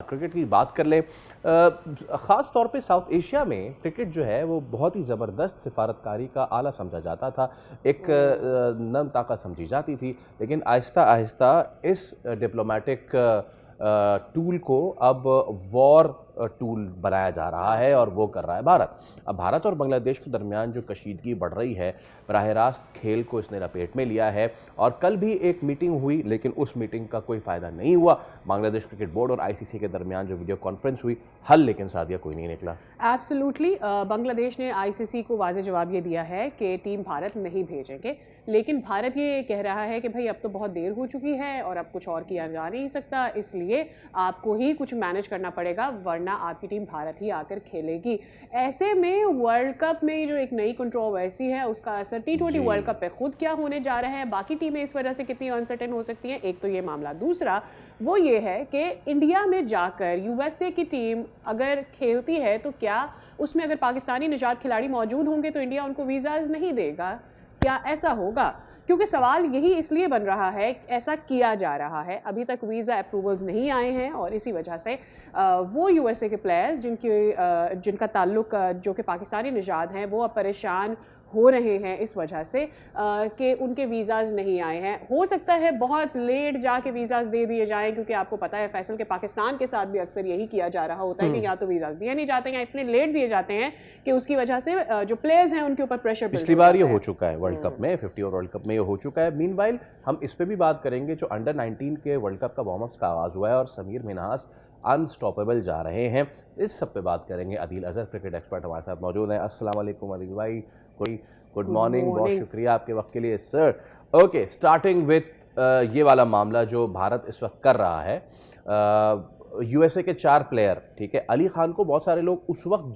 Cricket की बात कर लें, ख़ास तौर पे साउथ एशिया में क्रिकेट जो है वो बहुत ही ज़बरदस्त सिफारतकारी का आला समझा जाता था। एक नम ताकत समझी जाती थी, लेकिन आहिस्ता आहिस्ता इस डिप्लोमेटिक टूल को अब वॉर टूल बनाया जा रहा है और वो कर रहा है भारत। अब भारत और बांग्लादेश के दरमियान जो कशीदगी बढ़ रही है, बराह रास्त खेल को इसने लपेट में लिया है। और कल भी एक मीटिंग हुई, लेकिन उस मीटिंग का कोई फ़ायदा नहीं हुआ। बांग्लादेश क्रिकेट बोर्ड और आईसीसी के दरमियान जो वीडियो कॉन्फ्रेंस हुई, हल लेकिन सादिया कोई नहीं निकला। एब्सोल्युटली बांग्लादेश ने आईसीसी को वाज़ेह जवाब ये दिया है कि टीम भारत नहीं भेजेंगे, लेकिन भारत ये कह रहा है कि भाई अब तो बहुत देर हो चुकी है और अब कुछ और किया जा नहीं सकता, इसलिए आपको ही कुछ मैनेज करना पड़ेगा, वरना आपकी टीम भारत ही आकर खेलेगी। ऐसे में वर्ल्ड कप में जो एक नई कंट्रोवर्सी है उसका असर T20 वर्ल्ड कप पे खुद क्या होने जा रहा है, बाकी टीमें इस वजह से कितनी अनसर्टेन हो सकती हैं, एक तो ये मामला। दूसरा वो ये है कि इंडिया में जाकर यूएसए की टीम अगर खेलती है तो क्या उसमें अगर पाकिस्तानी निजात खिलाड़ी मौजूद होंगे तो इंडिया उनको वीज़ाज नहीं देगा? क्या ऐसा होगा? क्योंकि सवाल यही इसलिए बन रहा है, ऐसा किया जा रहा है, अभी तक वीज़ा अप्रूवल्स नहीं आए हैं और इसी वजह से वो यूएसए के प्लेयर्स जिनका ताल्लुक जो कि पाकिस्तानी निजात हैं वो अब परेशान हो रहे हैं इस वजह से कि उनके वीज़ाज नहीं आए हैं। हो सकता है बहुत लेट जाके वीज़ाज दे दिए जाएं, क्योंकि आपको पता है फैसल के पाकिस्तान के साथ भी अक्सर यही किया जा रहा होता है कि या तो वीज़ाज दिए नहीं जाते हैं, इतने लेट दिए जाते हैं कि उसकी वजह से जो प्लेयर्स हैं उनके ऊपर प्रेशर पिछली बार ये हो चुका है वर्ल्ड कप में, 50 और वर्ल्ड कप में ये हो चुका है। मीनवाइल हम इस पर भी बात करेंगे, जो अंडर 19 के वर्ल्ड कप का वार्म अप्स का आगाज़ हुआ है और समीर मिन्हास अनस्टॉपेबल जा रहे हैं। इस सब पे बात करेंगे। अदील अजहर क्रिकेट एक्सपर्ट हमारे साथ मौजूद हैं। अस्सलाम वालेकुम अदील भाई, गुड मॉर्निंग, बहुत शुक्रिया आपके वक्त के लिए सर। ओके, स्टार्टिंग विथ ये वाला मामला जो भारत इस वक्त कर रहा है। यूएसए के 4 प्लेयर, ठीक है, अली खान को बहुत सारे लोग उस वक्त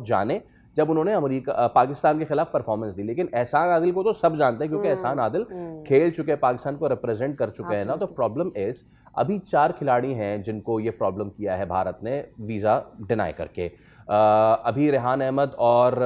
जाने जब उन्होंने पाकिस्तान के खिलाफ परफॉर्मेंस दी, लेकिन एहसान आदिल को तो सब जानते हैं क्योंकि एहसान आदिल खेल चुके हैं, पाकिस्तान को रिप्रेजेंट कर चुके हैं ना। तो प्रॉब्लम इज अभी 4 खिलाड़ी हैं जिनको ये प्रॉब्लम किया है भारत ने वीज़ा डिनाई करके। अभी रेहान अहमद और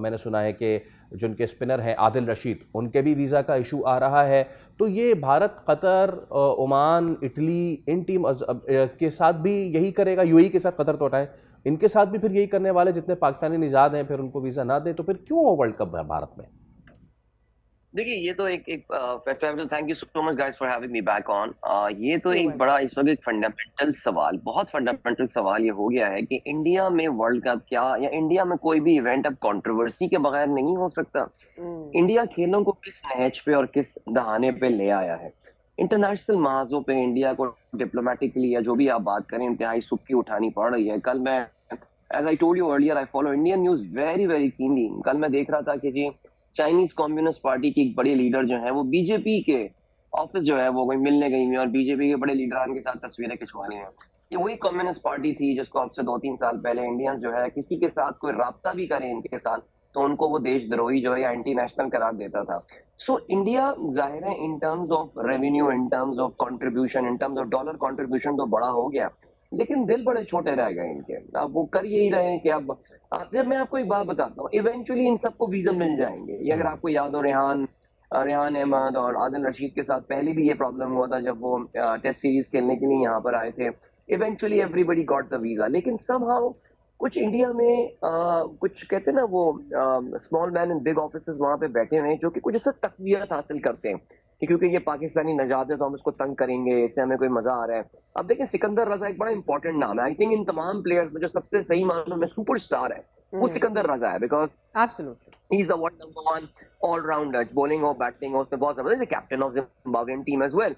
मैंने सुना है कि जिनके स्पिनर हैं आदिल रशीद, उनके भी वीज़ा का इशू आ रहा है। तो ये भारत, कतर, ओमान, इटली, इन टीम के साथ भी यही करेगा। यूएई के साथ कतर तो हटाए, इनके साथ भी फिर यही करने वाले, जितने पाकिस्तानी निजात हैं फिर उनको वीज़ा ना दे, तो फिर क्यों हो वर्ल्ड कप भारत में? देखिए, ये तो एक thank you so much guys for having me back on. ये तो एक बड़ा इस वक्त एक फंडामेंटल सवाल, बहुत फंडामेंटल सवाल ये हो गया है कि इंडिया में वर्ल्ड कप क्या, या इंडिया में कोई भी इवेंट अब कंट्रोवर्सी के बगैर नहीं हो सकता। इंडिया खेलों को किस नहज पे और किस दहाने पे ले आया है। इंटरनेशनल महाजों पे इंडिया को डिप्लोमेटिकली या जो भी आप बात करें इंतहाई सुक्की उठानी पड़ रही है। कल मैं, as I told you earlier, I follow Indian news very very keenly. कल मैं देख रहा था कि जी चाइनीज कम्युनिस्ट पार्टी की एक बड़ी लीडर जो है वो बीजेपी के ऑफिस जो है वो कोई मिलने गई हुई और बीजेपी के बड़े लीडरान के साथ तस्वीरें खिंचवा रही हैं। ये वही कम्युनिस्ट पार्टी थी जिसको अब से 2-3 साल पहले इंडियंस जो है किसी के साथ कोई राब्ता भी करें इनके साथ तो उनको वो देशद्रोही जो है या एंटी नेशनल करार देता था। सो इंडिया जाहिर है in terms of revenue, in terms of contribution, in terms of dollar contribution तो बड़ा हो गया, लेकिन दिल बड़े छोटे रह गए इनके। अब वो कर यही रहे हैं कि अब जब मैं आपको एक बात बताता हूँ, इवेंचुअली इन सबको वीजा मिल जाएंगे। ये अगर आपको याद हो, रेहान अहमद और आदिल रशीद के साथ पहले भी ये प्रॉब्लम हुआ था जब वो टेस्ट सीरीज खेलने के लिए यहाँ पर आए थे। Eventually everybody got the visa, लेकिन समहाउ कुछ इंडिया में कुछ कहते हैं ना वो small man in big office वहां पे बैठे हुए हैं जो कि कुछ ऐसा तकवीत हासिल करते हैं कि क्योंकि ये पाकिस्तानी नजात है तो हम इसको तंग करेंगे, इससे हमें कोई मजा आ रहा है। अब देखिए, सिकंदर रजा एक बड़ा इंपॉर्टेंट नाम है। आई थिंक इन तमाम प्लेयर्स में जो सबसे सही मानों में सुपरस्टार है वो सिकंदर रजा है, because absolutely he is the world number 1 allrounder, bowling और बैटिंग और उसमें बहुत जबरदस्त, captain of Zimbabwean team as well.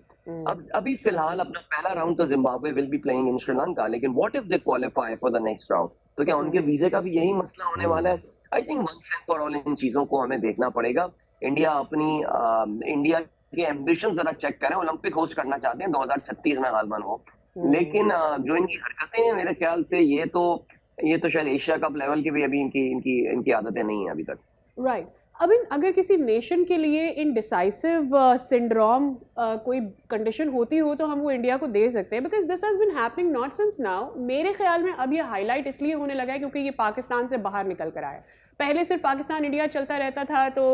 अब अभी फिलहाल अपना पहला राउंड तो Zimbabwe will be playing in Sri Lanka, लेकिन what if they qualify for the next round, तो क्या उनके वीजे का भी यही मसला होने वाला है? I think once and for all इन चीजों को हमें देखना पड़ेगा। इंडिया के एम्बिशन जरा चेक करें। ओलंपिक होस्ट करना चाहते हैं 2036 में गालबन हो, लेकिन जो इनकी हरकतें हैं मेरे ख्याल से ये तो शायद एशिया कप लेवल की भी अभी इनकी आदतें नहीं है अभी तक। राइट। अब अगर किसी नेशन के लिए इनडिसाइसिव सिंड्रोम कोई कंडीशन होती हो तो हम वो इंडिया को दे सकते हैं, because this has been happening not since now. मेरे ख्याल में अब ये हाईलाइट इसलिए होने लगा है क्योंकि ये पाकिस्तान से बाहर निकल कर आया। पहले सिर्फ पाकिस्तान इंडिया चलता रहता था तो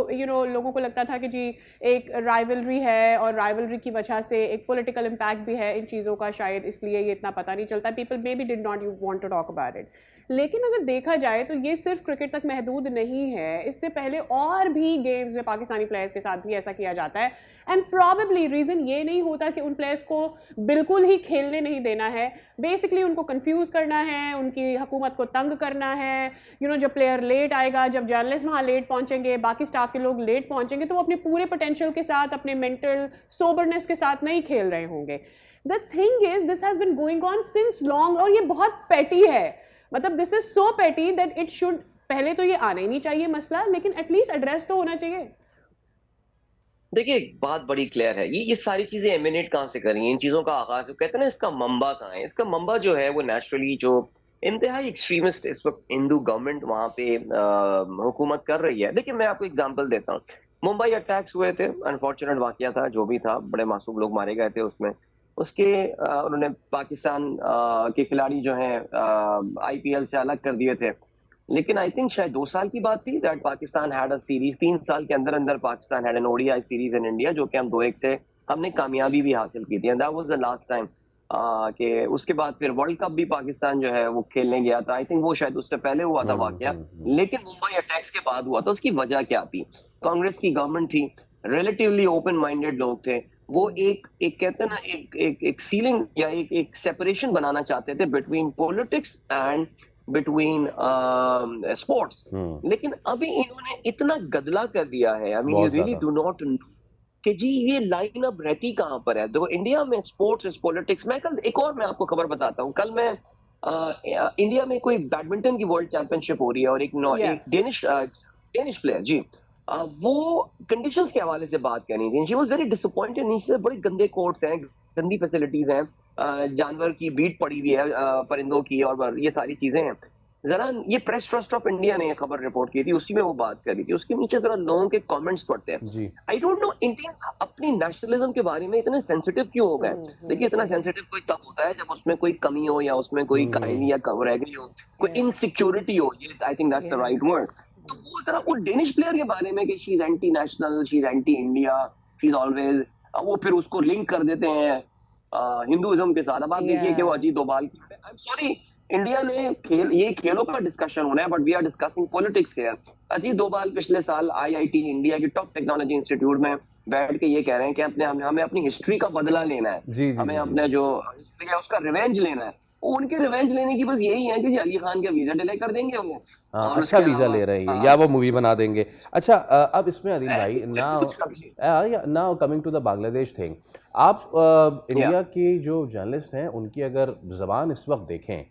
लोगों को लगता था कि जी एक राइवलरी है और राइवलरी की वजह से एक पॉलिटिकल इम्पैक्ट भी है इन चीज़ों का, शायद इसलिए ये इतना पता नहीं चलता, people maybe did not you want to talk about it. लेकिन अगर देखा जाए तो ये सिर्फ क्रिकेट तक महदूद नहीं है, इससे पहले और भी गेम्स में पाकिस्तानी प्लेयर्स के साथ भी ऐसा किया जाता है। एंड प्रॉबेबली रीज़न ये नहीं होता कि उन प्लेयर्स को बिल्कुल ही खेलने नहीं देना है, बेसिकली उनको कंफ्यूज करना है, उनकी हुकूमत को तंग करना है। जब प्लेयर लेट आएगा, जब जर्नलिस्ट वहाँ लेट पहुँचेंगे, बाकी स्टाफ के लोग लेट पहुँचेंगे, तो वो अपने पूरे पोटेंशियल के साथ, अपने मेंटल सोबरनेस के साथ नहीं खेल रहे होंगे। The thing is this has been going on since long, और ये बहुत पेटी है, मतलब दिस इज सो पेटी दैट इट शुड, पहले तो ये आना ही नहीं चाहिए मसला, लेकिन एटलीस्ट एड्रेस तो होना चाहिए। देखिए, एक बात बड़ी क्लियर है, ये सारी चीजें एमिनेट कहाँ से करी हैं, इन चीजों का आगाज कहते हैं ना, इसका मंबा कहाँ है? इसका मंबा जो है वो नेचुरली जो इंतहाई एक्सट्रीमिस्ट इस वक्त हिंदू गवर्नमेंट वहां पे हुकूमत कर रही है। देखिए, मैं आपको एग्जांपल देता हूँ। मुंबई अटैक्स हुए थे, अनफॉर्चुनेट वाकया था, जो भी था, बड़े मासूम लोग मारे गए थे उसमें। उसके उन्होंने पाकिस्तान के खिलाड़ी जो हैं आईपीएल से अलग कर दिए थे, लेकिन आई थिंक शायद 2 साल की बात थी that Pakistan had a series, 3 साल के अंदर अंदर Pakistan had an ODI series in India, जो कि हम 2-1 से हमने कामयाबी भी हासिल की थी, and that was the last time कि उसके बाद फिर वर्ल्ड कप भी पाकिस्तान जो है वो खेलने गया था। आई थिंक वो शायद उससे पहले हुआ था वाकया, लेकिन मुंबई अटैक्स के बाद हुआ था। उसकी वजह क्या थी? कांग्रेस की गवर्नमेंट थी, रिलेटिवली ओपन माइंडेड लोग थे, वो एक कहते हैं ना, एक सीलिंग या एक सेपरेशन बनाना चाहते थे between politics and between sports. लेकिन अभी इन्होंने इतना गदला कर दिया है, I mean you really do not कि जी ये लाइन अब रहती कहाँ पर है। देखो, इंडिया में स्पोर्ट्स इज पॉलिटिक्स। मैं कल एक और मैं आपको खबर बताता हूँ। कल मैं इंडिया में कोई बैडमिंटन की वर्ल्ड चैंपियनशिप हो रही है और एक डेनिश प्लेयर जी वो कंडीशंस के हवाले से बात करनी थी। She was very disappointed. नीचे बड़े गंदे कोर्ट्स हैं, गंदी फैसिलिटीज हैं, जानवर की बीट पड़ी हुई है, परिंदों की, और ये सारी चीजें हैं। जरा ये प्रेस ट्रस्ट ऑफ इंडिया ने खबर रिपोर्ट की थी, उसी में वो बात कर रही थी। उसके नीचे जरा लोगों के कमेंट्स पढ़ते हैं। आई डोंट नो इंडियंस अपनी नेशनलिज्म के बारे में इतने सेंसिटिव क्यों हो गए। देखिए, इतना सेंसिटिव कोई तब होता है जब उसमें कोई कमी हो या उसमें कोई कायली या रह गई हो, कोई इनसिक्योरिटी हो। ये I think that's the right word. तो वो जरा वो डेनिश प्लेयर के बारे में कि she is anti national, she is anti India, she is always, वो फिर उसको लिंक कर देते हैं हिंदुइज्म के साथ। अब आप देखिए कि वो Ajit Doval, I am sorry, India ने ये खेलों का डिस्कशन होना है, but we are discussing politics here. Ajit Doval पिछले साल आईआईटी इंडिया की टॉप टेक्नोलॉजी इंस्टीट्यूट में बैठ के ये कह रहे हैं कि हमें अपनी हिस्ट्री का बदला लेना है, हमें अपने जो हिस्ट्री है उसका रिवेंज लेना है। उनके रिवेंज लेने की बस यही है कि अली खान का वीजा डिले कर देंगे वो। अच्छा वीजा ले रहे हैं या वो मूवी बना देंगे। अच्छा, अब इसमें अदिल भाई, now coming to the Bangladesh thing, आप इंडिया की जो जर्नलिस्ट हैं उनकी अगर जबान इस वक्त देखें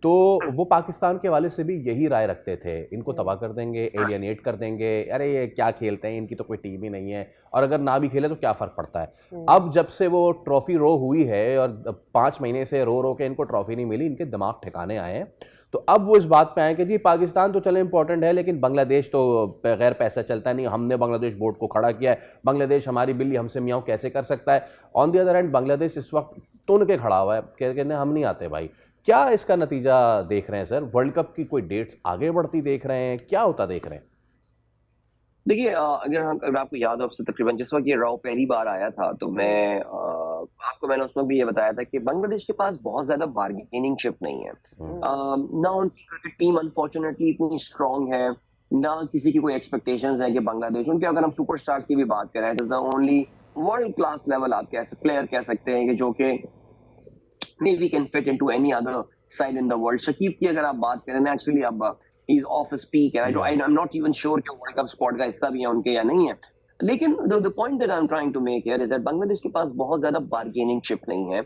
तो वो पाकिस्तान के वाले से भी यही राय रखते थे, इनको तबाह कर देंगे, एलियनेट कर देंगे, अरे ये क्या खेलते हैं, इनकी तो कोई टीम ही नहीं है, और अगर ना भी खेले तो क्या फ़र्क पड़ता है। अब जब से वो ट्रॉफी रो हुई है और 5 महीने से रो के इनको ट्रॉफी नहीं मिली, इनके दिमाग ठिकाने आए हैं, तो अब वो इस बात पे आए कि जी पाकिस्तान तो चले इंपॉर्टेंट है, लेकिन बांग्लादेश तो बगैर पैसा चलता नहीं, हमने बांग्लादेश बोर्ड को खड़ा किया है, बांग्लादेश हमारी बिल्ली हमसे मियाँ कैसे कर सकता है। On the other hand Bangladesh इस वक्त तुन के खड़ा हुआ है, कहते हैं हम नहीं आते भाई। क्या इसका नतीजा देख रहे हैं सर? वर्ल्ड कप की कोई डेट्स आगे बढ़ती देख रहे हैं, क्या होता देख रहे हैं? देखिए, अगर आपको याद हो, आपसे तकरीबन जिस वक्त ये राव पहली बार आया था तो मैंने उस वक्त भी ये बताया था कि बांग्लादेश के पास बहुत ज्यादा बार्गेनिंग चिप नहीं है। ना उनकी क्रिकेट टीम अनफॉर्चुनेटली इतनी स्ट्रांग है, ना किसी की कोई एक्सपेक्टेशंस है कि बांग्लादेश, उनके अगर हम सुपरस्टार्स की भी बात करें तो the only world class level आप प्लेयर कह सकते हैं कि जो कि maybe can fit into any other side in the world. Shakib की अगर आप बात करें ना, एक्चुअली अब he's off his peak and I'm not even sure कि वर्ल्ड कप स्क्वाड का हिस्सा भी है उनके या नहीं है। लेकिन the point that I'm trying to make here is that Bangladesh के पास बहुत ज्यादा बार्गेनिंग चिप नहीं है।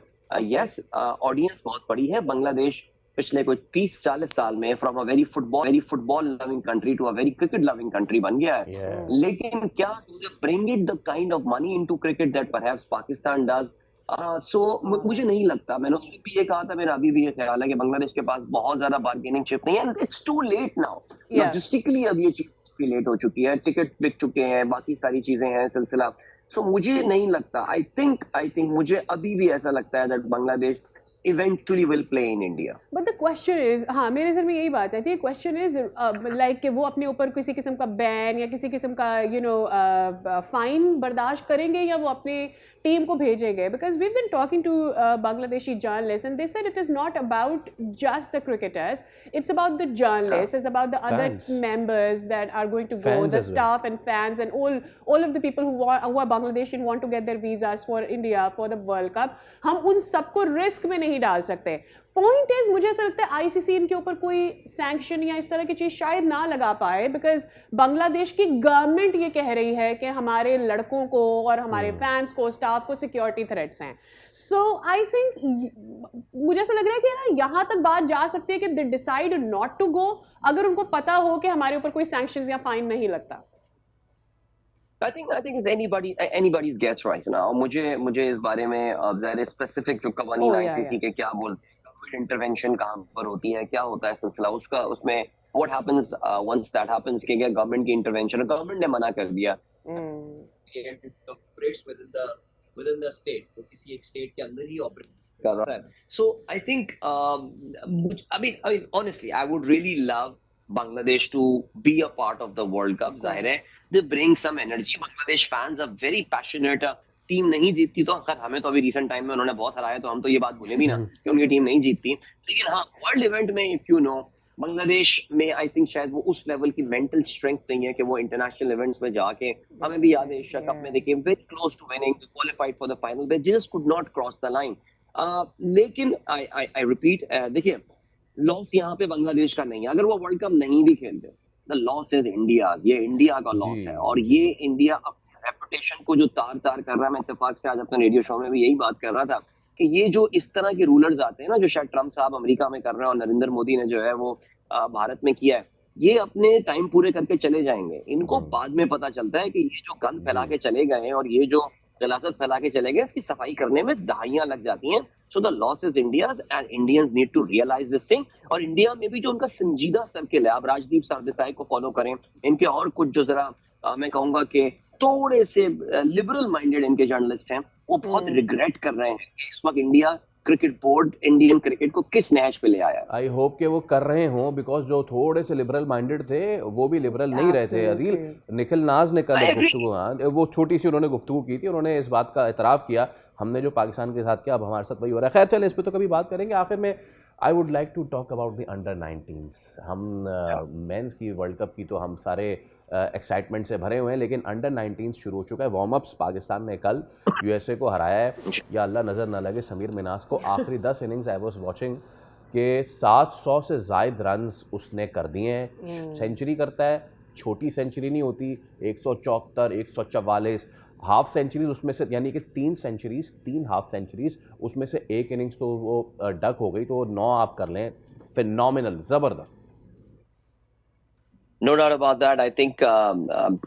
yes, ऑडियंस बहुत बड़ी है। बांग्लादेश पिछले कोई 30-40 साल में from a very football loving country to a very cricket loving country बन गया है। लेकिन क्या bring it the kind of money into cricket that perhaps Pakistan does? मुझे नहीं लगता। मैंने उसमें भी ये कहा था, मेरा अभी भी ये ख्याल है कि बांग्लादेश के पास बहुत ज्यादा बार्गेनिंग चिप नहीं है। It's too late now, logistically अब ये चीज लेट हो चुकी है, टिकट बिक चुके हैं, बाकी सारी चीजें हैं सिलसिला। मुझे नहीं लगता, आई थिंक मुझे अभी भी ऐसा लगता है that Bangladesh eventually will play in India. But the question is, हाँ मेरे नज़र में यही बात है, क्वेश्चन इज लाइक कि वो अपने ऊपर किसी किस्म का बैन या किसी किस्म का फाइन बर्दाश्त करेंगे या वो अपने टीम को भेजेंगे, because we been talking to Bangladeshi journalist and they said it is not about just the cricketers, it's about the journalist, it's about the other members that are going to go, Fans the as well. staff and fans and all of the people who are Bangladeshi and want to get their visas for India for the World Cup. हम उन सबको risk में नहीं डाल सकते. Point is, मुझे ऐसा लगता है आईसीसी इनके ऊपर कोई सैंक्शन या इस तरह की चीज शायद ना लगा पाए, बिकॉज बांग्लादेश की गवर्नमेंट ये कह रही है कि हमारे लड़कों को और हमारे फैंस को, स्टाफ को सिक्योरिटी थ्रेट्स हैं. सो आई थिंक मुझे ऐसा लग रहा है कि ना यहाँ तक बात जा सकती है कि they decide not to go अगर उनको पता हो कि हमारे ऊपर कोई सैंक्शंस या फाइन नहीं लगता. I think it's anybody's guess right now. मुझे इस बारे में ज़्यादा स्पेसिफिक जो कवानीन आईसीसी के क्या बोलते हैं, इंटरवेंशन कहाँ पर होती है, क्या होता है सिलसिला उसमें what happens once that happens कि क्या गवर्नमेंट की इंटरवेंशन, गवर्नमेंट ने मना कर दिया. operates within the state, तो किसी एक स्टेट के अंदर ही ऑपरेट कर रहा है. So I think I mean honestly I would really love Bangladesh to be a part of the World Cup. जाहिर है they bring some energy. Bangladesh fans are very passionate. Team नहीं जीतती तो खैर हमें तो अभी रिसेंट टाइम में उन्होंने बहुत हराया, तो हम तो ये बात भूले भी ना कि उनकी टीम नहीं जीतती. लेकिन हाँ, वर्ल्ड इवेंट में इफ यू नो बांग्लादेश में आई थिंक शायद वो उस लेवल की मेंटल स्ट्रेंथ नहीं है कि वो इंटरनेशनल इवेंट्स में जाके, हमें भी याद है एशिया कप में देखिए very close to winning, qualified for the final, they just could not cross the line. लेकिन आई रिपीट, देखिए लॉस यहाँ पे बांग्लादेश का नहीं है. अगर वो वर्ल्ड कप नहीं भी खेलते, द लॉस इज इंडिया. ये इंडिया का लॉस है और ये इंडिया रेपुटेशन को जो तार कर रहा है. मैं इत्तेफाक से आज अपने रेडियो शो में भी यही बात कर रहा था कि ये जो इस तरह के रूलर्स आते हैं ना, जो शायद ट्रम्प साहब अमेरिका में कर रहे हैं और नरेंद्र मोदी ने जो है वो भारत में किया है, ये अपने टाइम पूरे करके चले जाएंगे. इनको बाद में पता चलता है कि ये जो गंद फैला के चले गए हैं और ये जो गलासत फैला के चले गए, इसकी सफाई करने में दहाइयां लग जाती हैं. So the loss is India and Indians need to realise this thing. और इंडिया में भी जो उनका संजीदा सर्किल है, आप राजदीप सरदेसाई को फॉलो करें, इनके और कुछ जो जरा मैं कहूंगा कि थोड़े से लिबरल माइंडेड इनके जर्नलिस्ट हैं, वो बहुत रिग्रेट कर रहे हैं कि इस वक्त India cricket board Indian cricket को किस नहज पे ले आया. आई होप कि वो कर रहे हों, बिकॉज जो थोड़े से लिबरल माइंडेड थे वो भी लिबरल नहीं रहे थे. अदील, निखिल नाज ने कल गुफ्तगू, हाँ वो छोटी सी उन्होंने गुफ्तगू की थी, उन्होंने इस बात का एतराफ़ किया हमने जो पाकिस्तान के साथ किया अब हमारे साथ वही हो रहा है. खैर चलें, इस पर तो कभी बात करेंगे. आखिर में I would like to talk about the under 19s. हम मेंस की वर्ल्ड कप की तो हम सारे एक्साइटमेंट से भरे हुए हैं, लेकिन अंडर 19 शुरू हो चुका है. वार्म अप्स पाकिस्तान ने कल यूएसए को हराया है. या अल्लाह नज़र न लगे समीर मिनास को. आखिरी 10 इनिंग्स आई वाज वाचिंग के 700 से ज़ायद रन्स उसने कर दिए हैं. सेंचुरी करता है, छोटी सेंचुरी नहीं होती, 174, 144 हाफ सेंचुरीज उसमें से, यानी कि 3 सेंचुरीज, 3 हाफ सेंचुरीज, उसमें से एक इनिंग्स तो वो डक हो गई, तो 9 आप कर लें. फिनोमिनल, ज़बरदस्त. No doubt about that. I think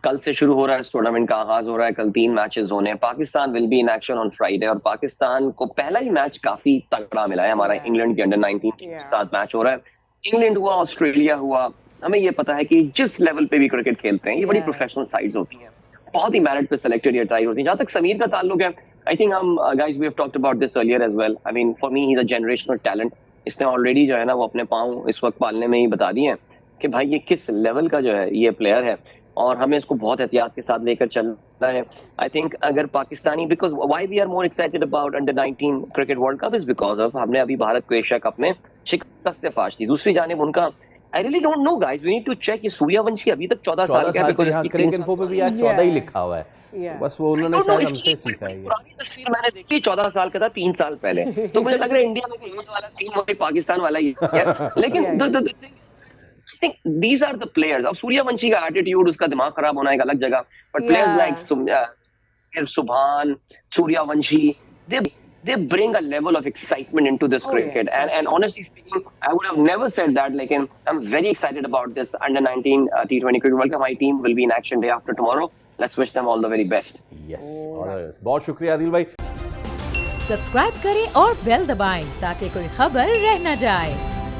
कल से शुरू हो रहा है इस टूर्नामेंट का आगाज हो रहा है. कल 3 मैचेस होने हैं. Pakistan will be in action on Friday और पाकिस्तान को पहला ही मैच काफी तगड़ा मिला है. हमारा इंग्लैंड के अंडर 19 के साथ मैच हो रहा है. इंग्लैंड हुआ, ऑस्ट्रेलिया हुआ. हमें ये पता है कि जिस लेवल पे भी क्रिकेट खेलते हैं ये बड़ी प्रोफेशनल साइड्स होती हैं, बहुत ही मेरिट पे सिलेक्टेड या ट्राई होती है. जहां तक समीर का ताल्लुक है, आई थिंक हम guys we have talked about this earlier as well. I mean for me he is a generational talent. इसने ऑलरेडी जो है ना वो अपने पांव इस वक्त पालने में ही बता दिए हैं कि भाई ये किस लेवल का जो है ये प्लेयर है और हमें इसको बहुत एहतियात के साथ लेकर चलना है. आई थिंक अगर Pakistani, because why we are more excited about under 19 cricket world cup is because of हमने अभी भारत को एशिया कप में शिकस्त फाश दी. दूसरी जानिब उनका I really don't know guys, we need to check. ये सूर्यवंशी अभी तक 14 साल का है. क्रिकेट इन्फो पे भी आज 14 ही लिखा हुआ है. बस वो उन्होंने शायद हमसे सीखा है. पुरानी तस्वीर मैंने देखी 14 साल का था 3 साल पहले. तो मुझे लग रहा है इंडिया में भी एज वाला सीन वही पाकिस्तान वाला ही है. लेकिन I think these are the players. अब सूर्यवंशी का एटीट्यूड, उसका दिमाग खराब होना एक अलग जगह, but players like सुभान, Suryavanshi, they bring a level of excitement into this cricket. Yes, and honestly speaking, I would have never said that. Like, I'm very excited about this under 19 T20 cricket World Cup. My team will be in action day after tomorrow. Let's wish them all the very best. Yes. बहुत शुक्रिया आदिल भाई. Subscribe करें और bell दबाएं ताकि कोई खबर रह न जाए.